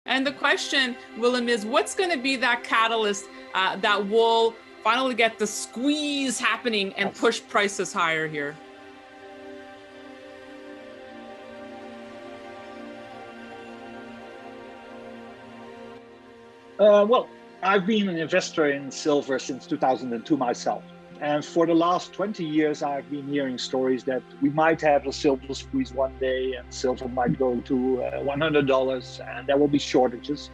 And the question, Willem, is what's going to be that catalyst that will finally get the squeeze happening and push prices higher here? Well, I've been an investor in silver since 2002 myself. And for the last 20 years, I've been hearing stories that we might have a silver squeeze one day and silver might go to $100 and there will be shortages.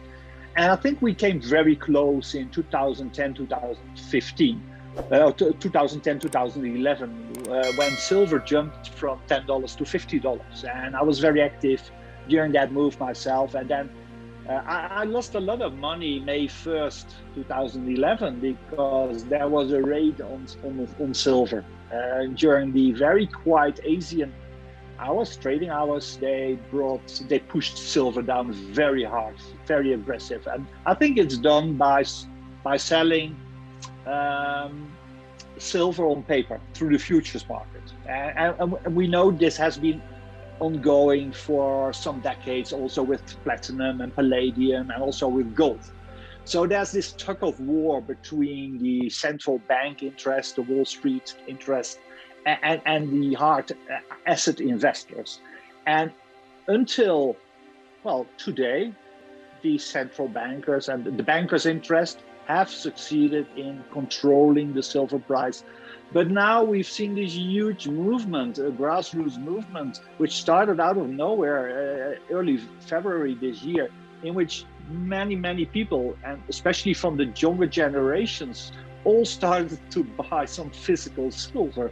And I think we came very close in 2010, 2015, 2010, 2011, when silver jumped from $10 to $50. And I was very active during that move myself. And then I lost a lot of money May 1st, 2011, because there was a raid on silver. During the very quiet Asian hours, trading hours, they pushed silver down very hard, very aggressive. And I think it's done by selling silver on paper through the futures market. And we know this has been ongoing for some decades, also with platinum and palladium and also with gold. So there's this tug of war between the central bank interest, the Wall Street interest, and the hard asset investors. And until, well, today, the central bankers and the bankers' interest have succeeded in controlling the silver price. But now we've seen this huge movement, a grassroots movement, which started out of nowhere early February this year, in which many people, and especially from the younger generations, all started to buy some physical silver.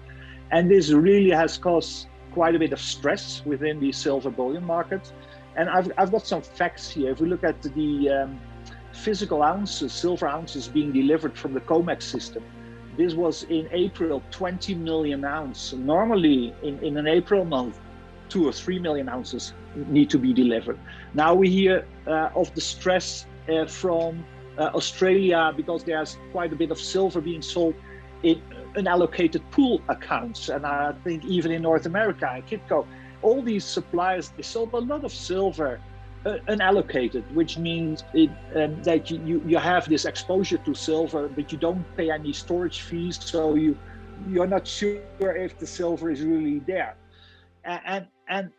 And this really has caused quite a bit of stress within the silver bullion market. And I've got some facts here. If we look at the physical ounces, silver ounces being delivered from the COMEX system, this was in April, 20 million ounces. Normally in an April month, 2 or 3 million ounces need to be delivered. Now we hear of the stress from Australia, because there's quite a bit of silver being sold in unallocated pool accounts. And I think even in North America, in Kitco, all these suppliers, they sold a lot of silver unallocated, which means that you have this exposure to silver, but you don't pay any storage fees, so you're not sure if the silver is really there. And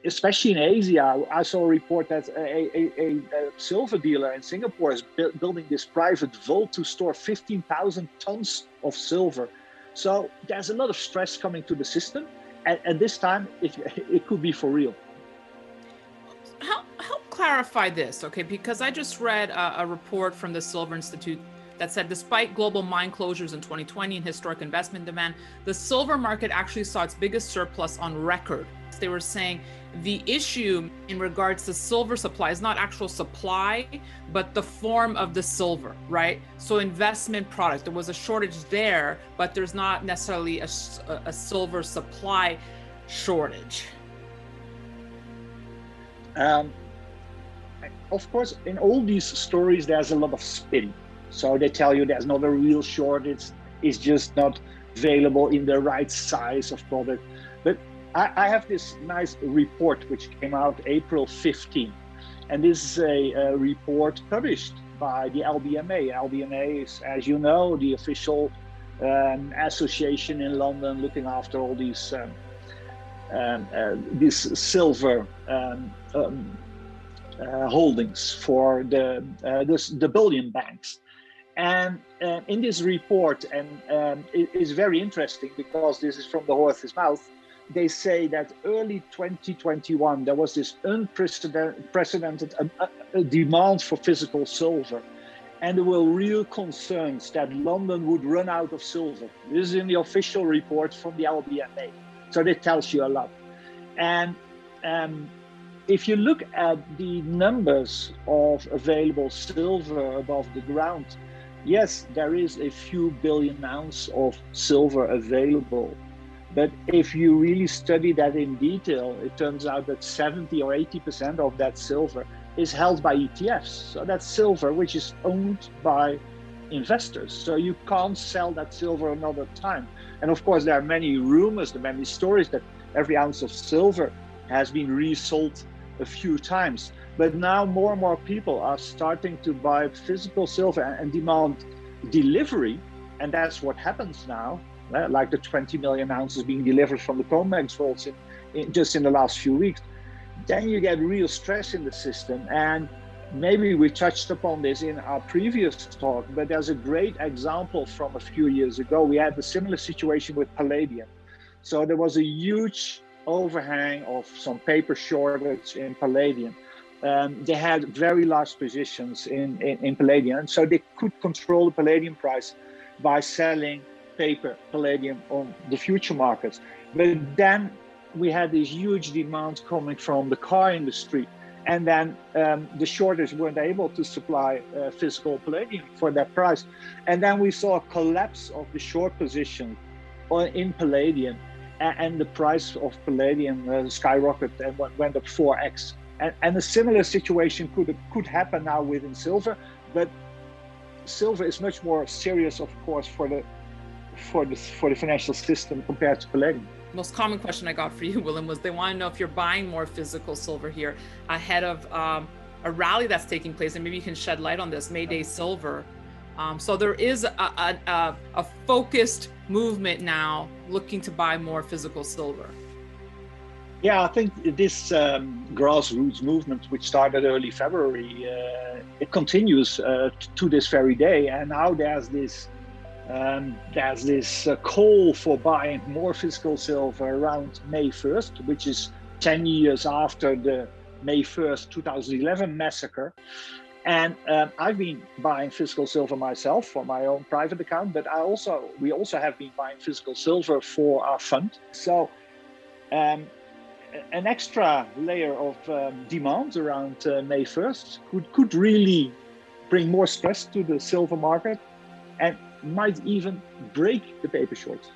especially in Asia, I saw a report that a silver dealer in Singapore is building this private vault to store 15,000 tons of silver. So there's a lot of stress coming to the system, and this time it could be for real. Help clarify this, okay? Because I just read a report from the Silver Institute that said despite global mine closures in 2020 and historic investment demand, the silver market actually saw its biggest surplus on record. They were saying the issue in regards to silver supply is not actual supply, but the form of the silver, right? So investment product, there was a shortage there, but there's not necessarily a silver supply shortage. Of course, in all these stories, there's a lot of spin. So they tell you there's not a real shortage, it's just not available in the right size of product. But I have this nice report which came out April 15. And this is a report published by the LBMA. LBMA is, as you know, the official association in London looking after all these silver holdings for the bullion banks. And in this report, and it is very interesting because this is from the horse's mouth, they say that early 2021, there was this unprecedented demand for physical silver. And there were real concerns that London would run out of silver. This is in the official report from the LBMA. So that tells you a lot. And if you look at the numbers of available silver above the ground, yes, there is a few billion ounces of silver available. But if you really study that in detail, it turns out that 70 or 80% of that silver is held by ETFs. So that's silver which is owned by investors. So you can't sell that silver another time. And of course, there are many rumors, many stories that every ounce of silver has been resold a few times. But now more and more people are starting to buy physical silver and demand delivery. And that's what happens now, like the 20 million ounces being delivered from the COMEX vaults just in the last few weeks. Then you get real stress in the system. And maybe we touched upon this in our previous talk, but there's a great example from a few years ago. We had a similar situation with palladium. So there was a huge overhang of some paper shortage in palladium. They had very large positions in palladium, and so they could control the palladium price by selling paper palladium on the future markets. But then we had this huge demand coming from the car industry, and then the shortage weren't able to supply physical palladium for that price. And then we saw a collapse of the short position in palladium, and the price of palladium skyrocketed and went up 4x. And a similar situation could happen now within silver, but silver is much more serious, of course, for the financial system compared to palladium. Most common question I got for you, Willem, was they want to know if you're buying more physical silver here ahead of a rally that's taking place, and maybe you can shed light on this, May Day silver. So there is a focused movement now looking to buy more physical silver. Yeah, I think this grassroots movement, which started early February, it continues to this very day. And now there's this call for buying more physical silver around May 1st, which is 10 years after the May 1st, 2011 massacre. And I've been buying physical silver myself for my own private account, but we also have been buying physical silver for our fund. So an extra layer of demand around May 1st could really bring more stress to the silver market and might even break the paper shorts.